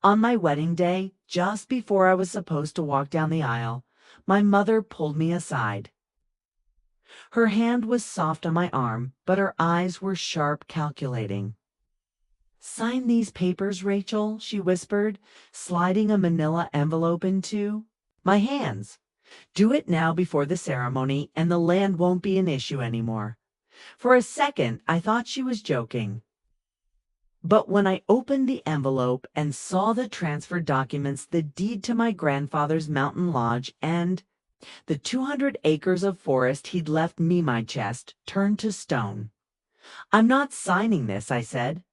On my wedding day, just before I was supposed to walk down the aisle, my mother pulled me aside. Her hand was soft on my arm, but her eyes were sharp, calculating. "Sign these papers, Rachel," she whispered, sliding a manila envelope into my hands. "Do it now before the ceremony, and the land won't be an issue anymore." For a second, I thought she was joking. But when I opened the envelope and saw the transfer documents, the deed to my grandfather's mountain lodge, and the 200 acres of forest he'd left me, my chest turned to stone. "I'm not signing this," I said.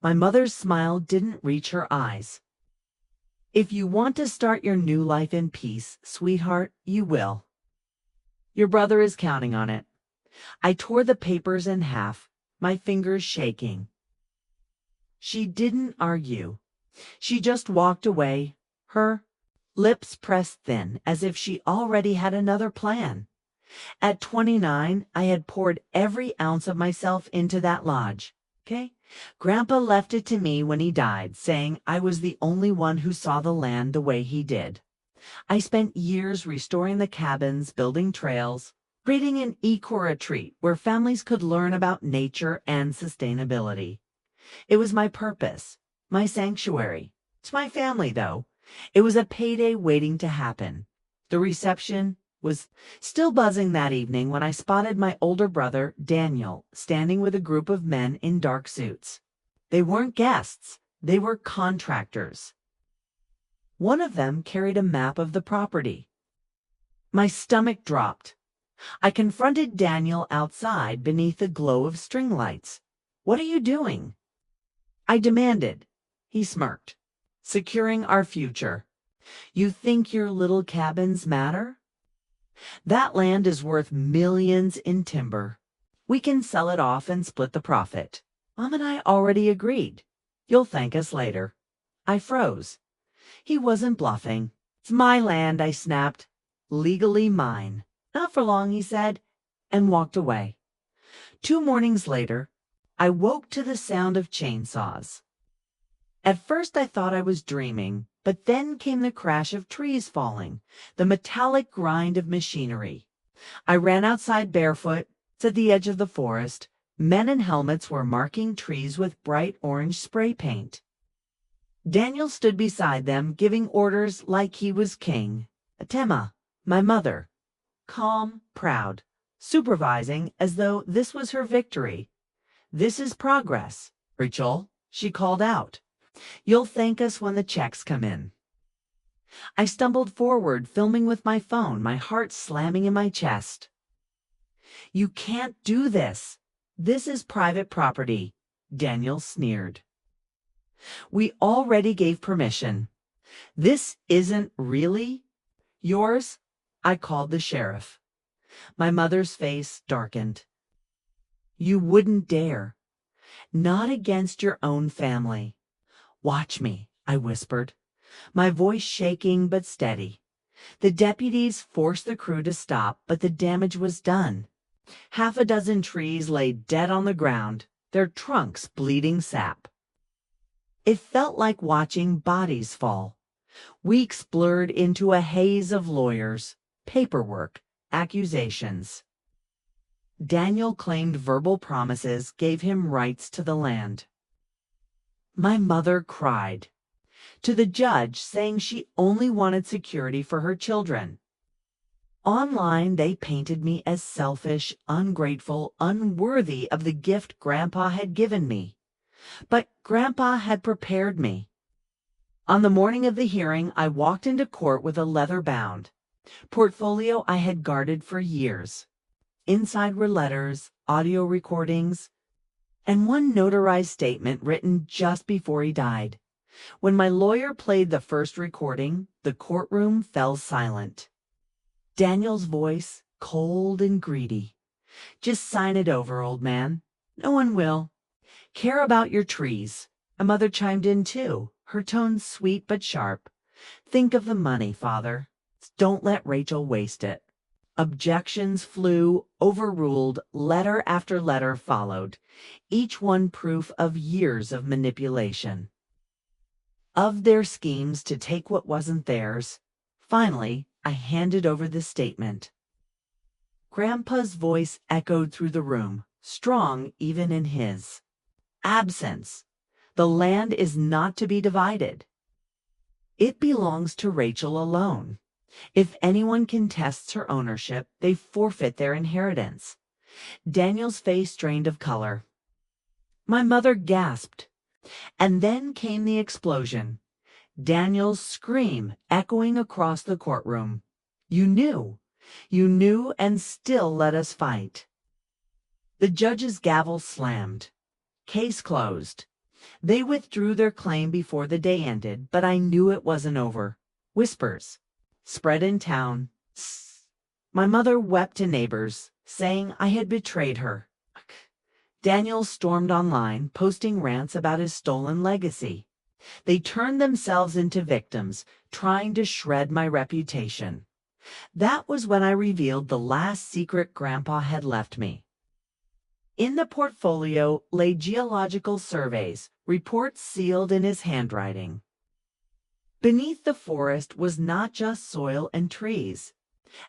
My mother's smile didn't reach her eyes. "If you want to start your new life in peace, sweetheart, you will. Your brother is counting on it." I tore the papers in half, my fingers shaking. She didn't argue. She just walked away, her lips pressed thin, as if she already had another plan. At 29, I had poured every ounce of myself into that lodge. Okay? Grandpa left it to me when he died, saying I was the only one who saw the land the way he did. I spent years restoring the cabins, building trails, creating an eco-retreat where families could learn about nature and sustainability. It was my purpose, my sanctuary. It's my family, though. It was a payday waiting to happen. The reception was still buzzing that evening when I spotted my older brother, Daniel, standing with a group of men in dark suits. They weren't guests. They were contractors. One of them carried a map of the property. My stomach dropped. I confronted Daniel outside beneath the glow of string lights. "What are you doing?" I demanded. He smirked. "Securing our future. You think your little cabins matter? That land is worth millions in timber. We can sell it off and split the profit. Mom and I already agreed. You'll thank us later." I froze. He wasn't bluffing. "It's my land," I snapped. "Legally mine." "Not for long," he said, and walked away. 2 mornings later, I woke to the sound of chainsaws. At first I thought I was dreaming, but then came the crash of trees falling, the metallic grind of machinery. I ran outside barefoot to the edge of the forest. Men in helmets were marking trees with bright orange spray paint. Daniel stood beside them, giving orders like he was king. Atema, my mother, calm, proud, supervising as though this was her victory. "This is progress. Rachel," she called out. "You'll thank us when the checks come in." I stumbled forward, filming with my phone, my heart slamming in my chest. "You can't do this. This is private property," Daniel sneered. "We already gave permission. This isn't really yours." I called the sheriff. My mother's face darkened. "You wouldn't dare. Not against your own family." "Watch me," I whispered, my voice shaking but steady. The deputies forced the crew to stop, but the damage was done. Half a dozen trees lay dead on the ground, their trunks bleeding sap. It felt like watching bodies fall. Weeks blurred into a haze of lawyers, paperwork, accusations. Daniel claimed verbal promises gave him rights to the land. My mother cried to the judge, saying she only wanted security for her children. Online, they painted me as selfish, ungrateful, unworthy of the gift Grandpa had given me. But Grandpa had prepared me. On the morning of the hearing, I walked into court with a leather-bound portfolio I had guarded for years. Inside were letters, audio recordings, and one notarized statement written just before he died. When my lawyer played the first recording, the courtroom fell silent. Daniel's voice, cold and greedy. "Just sign it over, old man. No one will. Care about your trees." A mother chimed in too, her tone sweet but sharp. "Think of the money, father. Don't let Rachel waste it." Objections flew, overruled, letter after letter followed, each one proof of years of manipulation. of their schemes to take what wasn't theirs. Finally, I handed over the statement. Grandpa's voice echoed through the room, strong even in his absence. The land is not to be divided. It belongs to Rachel alone. If anyone contests her ownership, they forfeit their inheritance. Daniel's face drained of color. My mother gasped, and then came the explosion. Daniel's scream echoing across the courtroom. You knew and still let us fight. The judge's gavel slammed. Case closed. They withdrew their claim before the day ended, but I knew it wasn't over. Whispers spread in town. My mother wept to neighbors, saying I had betrayed her. Daniel stormed online, posting rants about his stolen legacy. They turned themselves into victims, trying to shred my reputation. That was when I revealed the last secret Grandpa had left me. In the portfolio lay geological surveys, reports sealed in his handwriting. Beneath the forest was not just soil and trees.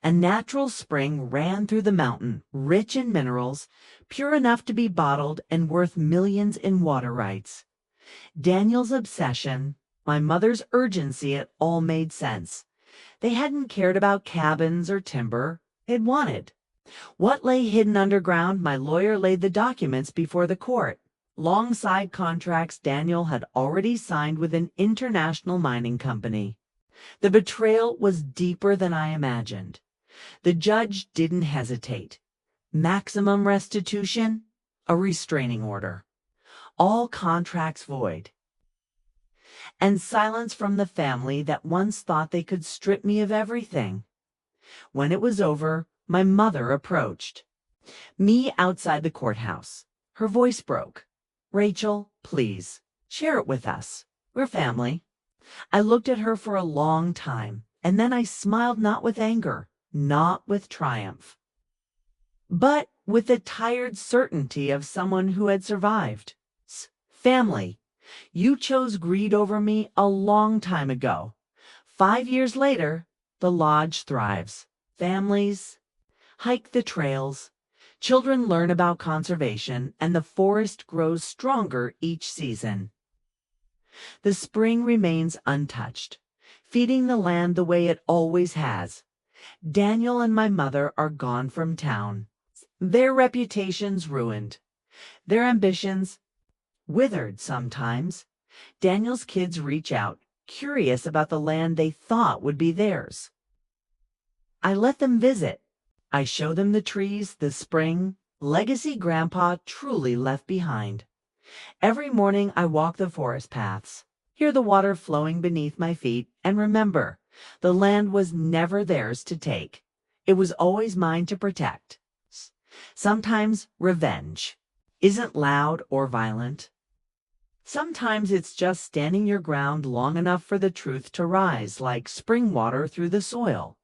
A natural spring ran through the mountain, rich in minerals, pure enough to be bottled and worth millions in water rights. Daniel's obsession, my mother's urgency, it all made sense. They hadn't cared about cabins or timber. They'd wanted what lay hidden underground. My lawyer laid the documents before the court. Long side contracts Daniel had already signed with an international mining company. The betrayal was deeper than I imagined. The judge didn't hesitate. Maximum restitution, a restraining order. All contracts void. And silence from the family that once thought they could strip me of everything. When it was over, my mother approached me outside the courthouse. Her voice broke. Rachel, please, share it with us. We're family. I looked at her for a long time, and then I smiled, not with anger, not with triumph, but with the tired certainty of someone who had survived. Family, you chose greed over me a long time ago. 5 years later, the lodge thrives. Families hike the trails. Children learn about conservation, and the forest grows stronger each season. The spring remains untouched, feeding the land the way it always has. Daniel and my mother are gone from town. Their reputations ruined. Their ambitions withered sometimes. Daniel's kids reach out, curious about the land they thought would be theirs. I let them visit. I show them the trees, the spring, legacy Grandpa truly left behind. Every morning I walk the forest paths, hear the water flowing beneath my feet, and remember, the land was never theirs to take. It was always mine to protect. Sometimes revenge isn't loud or violent. Sometimes it's just standing your ground long enough for the truth to rise like spring water through the soil.